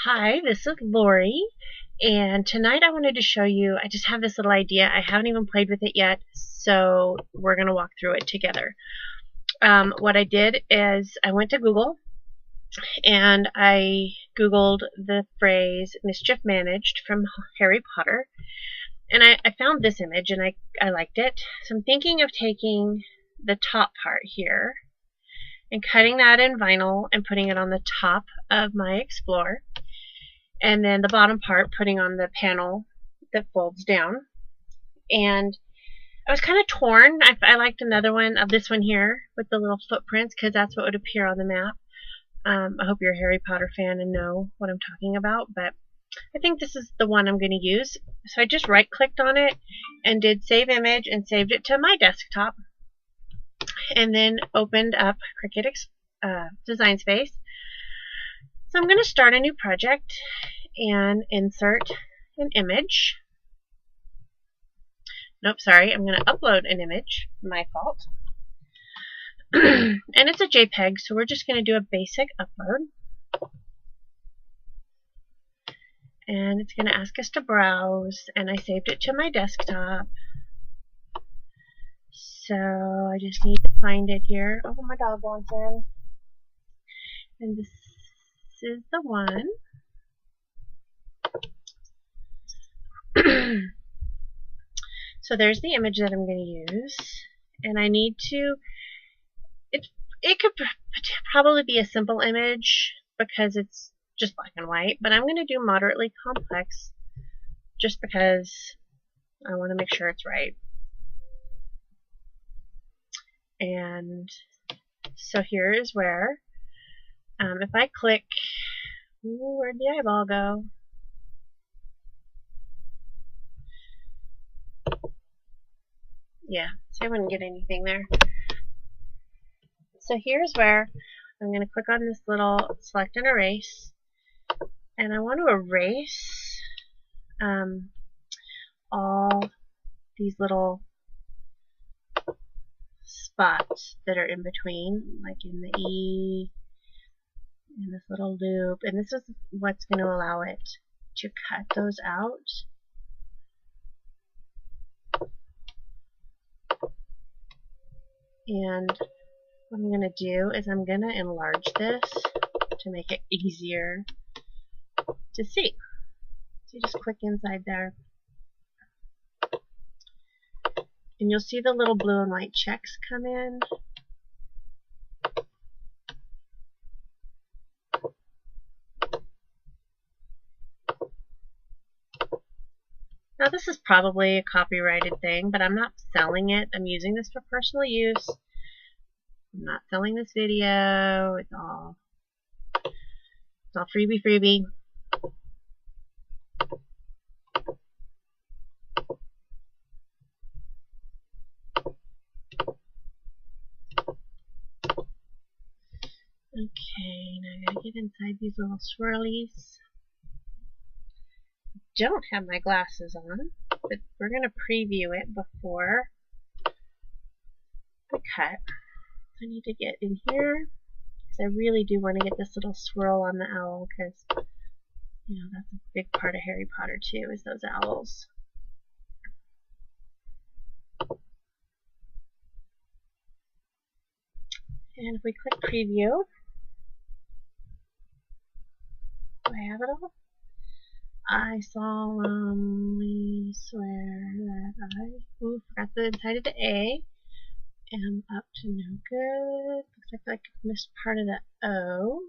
Hi, this is Lori, and tonight I wanted to show you, I just have this little idea. I haven't even played with it yet, so we're going to walk through it together. What I did is I went to Google, and I Googled the phrase Mischief Managed from Harry Potter, and I found this image, and I liked it. So I'm thinking of taking the top part here and cutting that in vinyl and putting it on the top of my Explorer. And then the bottom part putting on the panel that folds down. And I was kind of torn. I liked another one of this one here with the little footprints because that's what would appear on the map. I hope you're a Harry Potter fan and know what I'm talking about, but I think this is the one I'm going to use. So I just right-clicked on it and did Save Image and saved it to my desktop, and then opened up Cricut Design Space. So I'm going to start a new project and insert an image. Nope, sorry, I'm going to upload an image. My fault. And it's a JPEG, so we're just going to do a basic upload. And it's going to ask us to browse, and I saved it to my desktop. So I just need to find it here. Oh, my dog wants in. And this is the one. So there's the image that I'm going to use, and I need to, it could probably be a simple image because it's just black and white, but I'm going to do moderately complex just because I want to make sure it's right. And so here is where, if I click, where'd the eyeball go? Yeah, see, I wouldn't get anything there. So here's where I'm going to click on this little select and erase, and I want to erase all these little spots that are in between, like in the E, in this little loop, and this is what's going to allow it to cut those out. And what I'm going to do is I'm going to enlarge this to make it easier to see. So you just click inside there, and you'll see the little blue and white checks come in. Now this is probably a copyrighted thing, but I'm not selling it. I'm using this for personal use. I'm not selling this video. It's all freebie. Okay, now I gotta get inside these little swirlies. Don't have my glasses on, but we're gonna preview it before we cut. I need to get in here because I really do want to get this little swirl on the owl because, you know, that's a big part of Harry Potter too, is those owls. And if we click preview, do I have it all? I solemnly swear that I forgot the inside of the A. Am up to no good. Looks like I missed part of the O.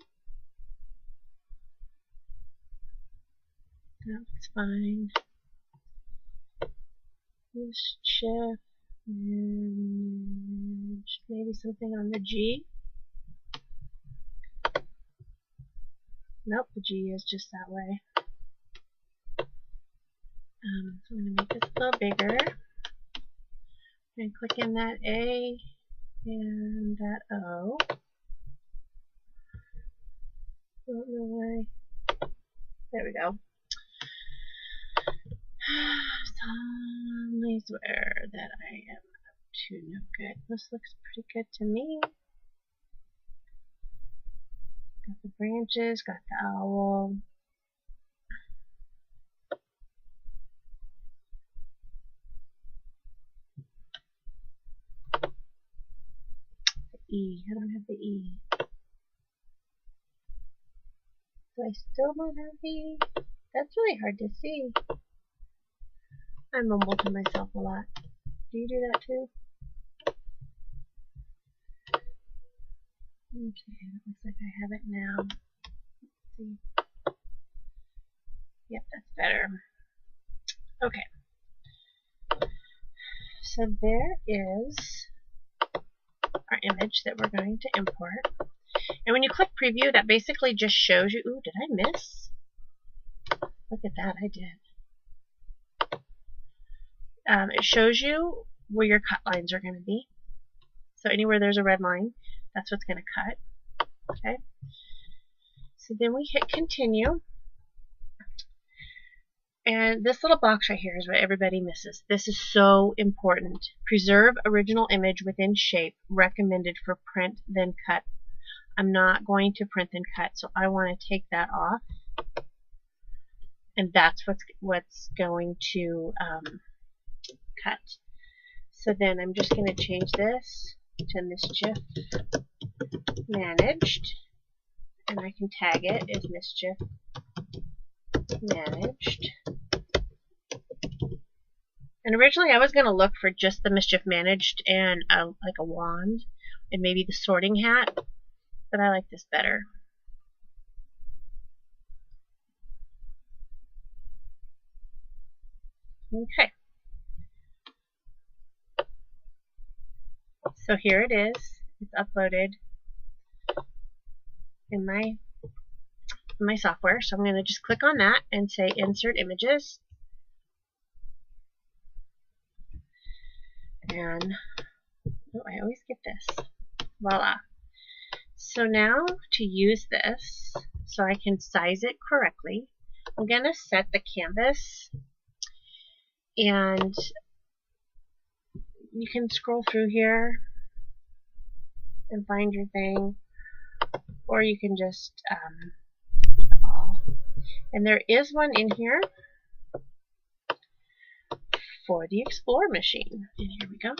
That's fine. Mischief. Maybe something on the G. Nope, the G is just that way. So I'm going to make this a little bigger. And click in that A and that O. Don't know why. There we go. Solemnly swear that I am up to no good. This looks pretty good to me. Got the branches, got the owl. E? I don't have the E. Do I still not have the E? That's really hard to see. I mumble to myself a lot. Do you do that too? Okay, it looks like I have it now. Let's see. Yep, that's better. Okay. So there is our image that we're going to import. And when you click preview, that basically just shows you, ooh, did I miss? Look at that, I did. It shows you where your cut lines are going to be. So anywhere there's a red line, that's what's going to cut. Okay. So then we hit continue. And this little box right here is what everybody misses. This is so important. Preserve original image within shape. Recommended for print, then cut. I'm not going to print and cut, so I want to take that off. And that's what's going to cut. So then I'm just going to change this to Mischief Managed. And I can tag it as Mischief Managed. And originally I was going to look for just the Mischief Managed and like a wand and maybe the sorting hat, but I like this better. Okay. So here it is. It's uploaded in my software. So I'm going to just click on that and say Insert Images. And oh, I always get this. Voila. So now to use this, so I can size it correctly, I'm going to set the canvas, and you can scroll through here and find your thing, or you can just and there is one in here for the Explorer machine. And here we go.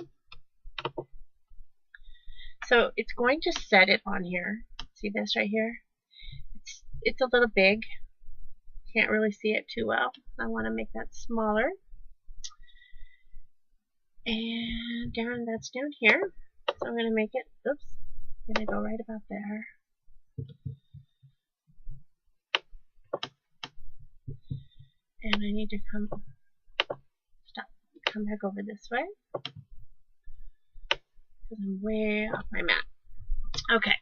So it's going to set it on here. See this right here? It's a little big. Can't really see it too well. I want to make that smaller. And that's down here. So I'm going to make it, oops, I'm going to go right about there. And I need to come back over this way, because I'm way off my mat. Okay.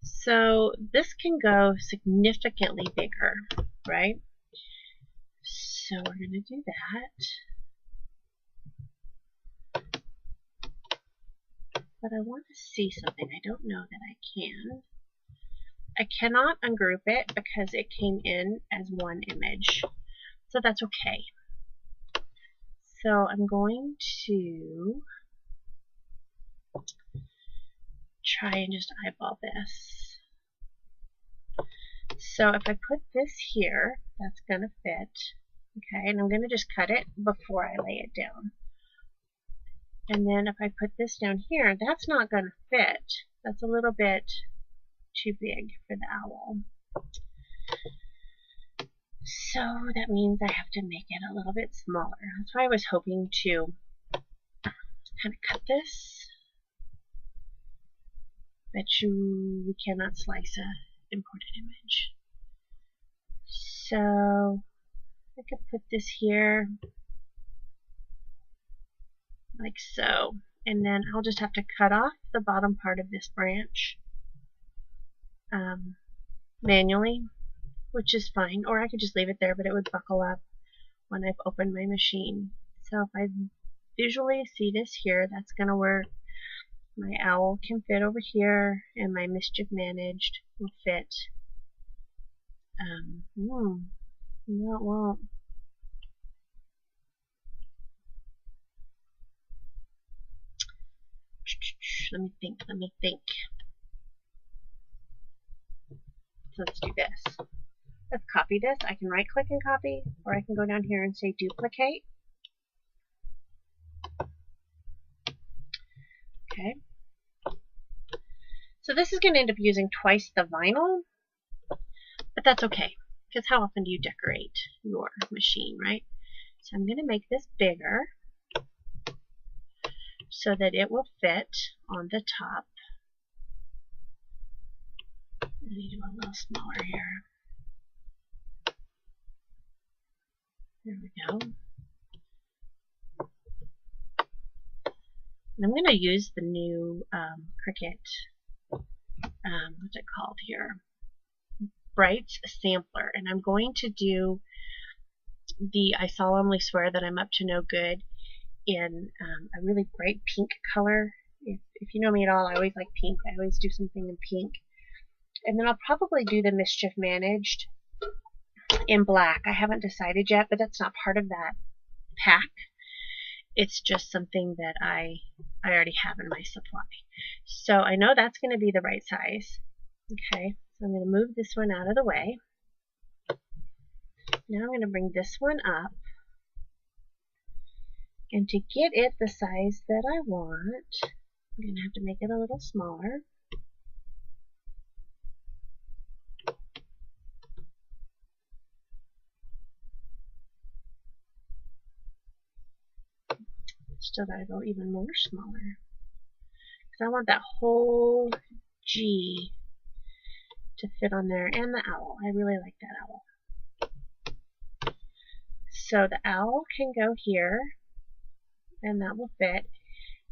So this can go significantly bigger, right? So we're going to do that. But I want to see something. I don't know that I can. I cannot ungroup it because it came in as one image. So that's okay. So I'm going to try and just eyeball this. So if I put this here, that's going to fit. Okay, and I'm going to just cut it before I lay it down. And then if I put this down here, that's not going to fit. That's a little bit too big for the owl. So that means I have to make it a little bit smaller. That's why I was hoping to kind of cut this. Bet you we cannot slice a imported image. So I could put this here like so, and then I'll just have to cut off the bottom part of this branch manually, which is fine, or I could just leave it there, but it would buckle up when I've opened my machine. So if I visually see this here, that's going to work. My owl can fit over here, and my Mischief Managed will fit. No, it won't. Let me think. So let's do this. Let's copy this. I can right click and copy, or I can go down here and say duplicate. Okay. So this is going to end up using twice the vinyl, but that's okay, because how often do you decorate your machine, right? So I'm going to make this bigger so that it will fit on the top. I need to do a little smaller here. There we go. And I'm going to use the new Cricut, what's it called here? Brights sampler. And I'm going to do the I solemnly swear that I'm up to no good in a really bright pink color. If you know me at all, I always like pink. I always do something in pink. And then I'll probably do the Mischief Managed in black. I haven't decided yet, but that's not part of that pack. It's just something that I already have in my supply. So I know that's going to be the right size. Okay, so I'm going to move this one out of the way. Now I'm going to bring this one up. And to get it the size that I want, I'm going to have to make it a little smaller. Still got to go even more smaller, because I want that whole G to fit on there, and the owl. I really like that owl. So the owl can go here, and that will fit.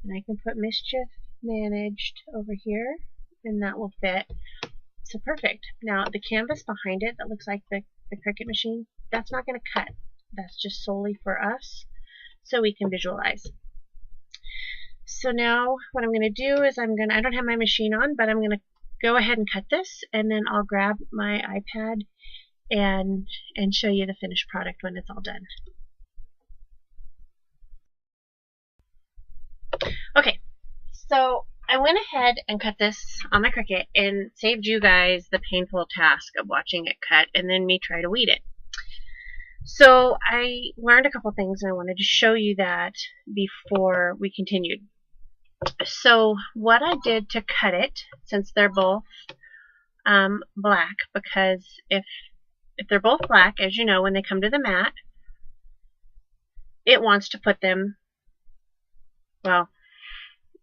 And I can put Mischief Managed over here, and that will fit. So perfect. Now the canvas behind it that looks like the Cricut machine, that's not going to cut. That's just solely for us, so we can visualize. So now what I'm going to do is I don't have my machine on, but I'm going to go ahead and cut this, and then I'll grab my iPad and show you the finished product when it's all done. Okay, so I went ahead and cut this on my Cricut and saved you guys the painful task of watching it cut and then me try to weed it. So I learned a couple things, and I wanted to show you that before we continued. So what I did to cut it, since they're both black, because if they're both black, as you know, when they come to the mat, it wants to put them, well,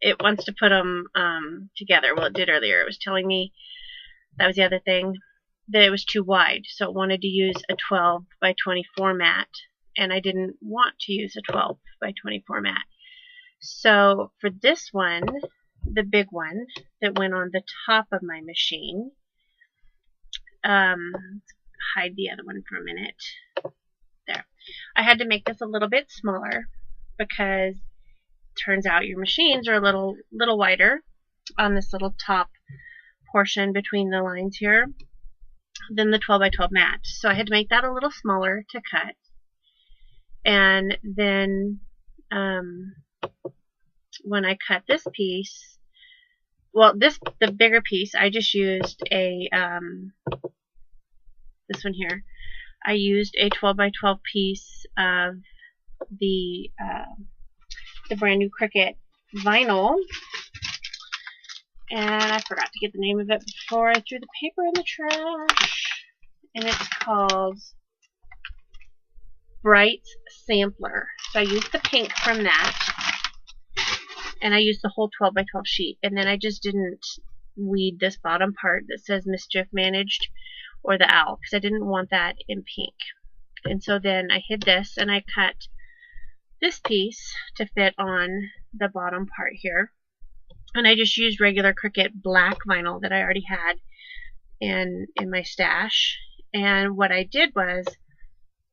it wants to put them together. Well, it did earlier. It was telling me, that was the other thing, that it was too wide. So it wanted to use a 12 by 24 mat, and I didn't want to use a 12 by 24 mat. So for this one, the big one that went on the top of my machine, hide the other one for a minute. There. I had to make this a little bit smaller because it turns out your machines are a little wider on this little top portion between the lines here than the 12 by 12 mat. So I had to make that a little smaller to cut. And then when I cut this piece, well, the bigger piece, I just used a this one here. I used a 12 by 12 piece of the brand new Cricut Vinyl, and I forgot to get the name of it before I threw the paper in the trash. And it's called Brights Sampler. So I used the pink from that, and I used the whole 12 by 12 sheet. And then I just didn't weed this bottom part that says Mischief Managed or the owl, because I didn't want that in pink. And so then I hid this, and I cut this piece to fit on the bottom part here. And I just used regular Cricut black vinyl that I already had in my stash. And what I did was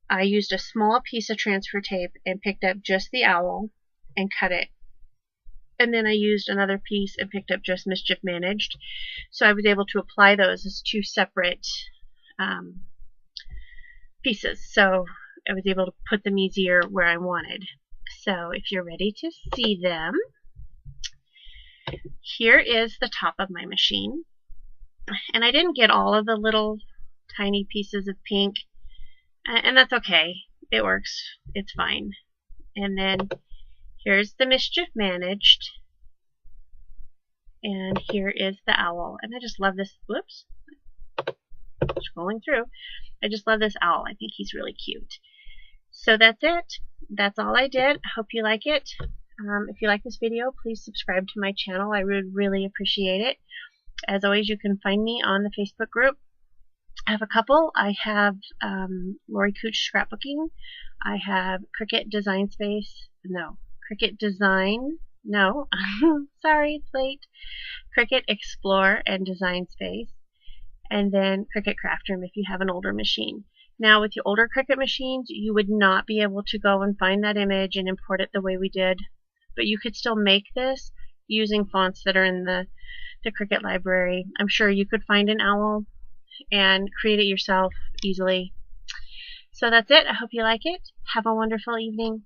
I used a small piece of transfer tape and picked up just the owl and cut it. And then I used another piece and picked up just Mischief Managed. So I was able to apply those as two separate pieces. So I was able to put them easier where I wanted. So if you're ready to see them, here is the top of my machine. And I didn't get all of the little tiny pieces of pink, and that's okay. It works. It's fine. And then here's the Mischief Managed. And here is the owl. And I just love this. Whoops. Scrolling through. I just love this owl. I think he's really cute. So that's it. That's all I did. I hope you like it. If you like this video, please subscribe to my channel. I would really appreciate it. As always, you can find me on the Facebook group. I have a couple. I have Lori Kutsch Scrapbooking. I have Cricut Design Space. No. Cricut Design. No. Sorry, it's late. Cricut Explore and Design Space. And then Cricut Craft Room if you have an older machine. Now, with your older Cricut machines, you would not be able to go and find that image and import it the way we did. But you could still make this using fonts that are in the Cricut library. I'm sure you could find an owl and create it yourself easily. So that's it. I hope you like it. Have a wonderful evening.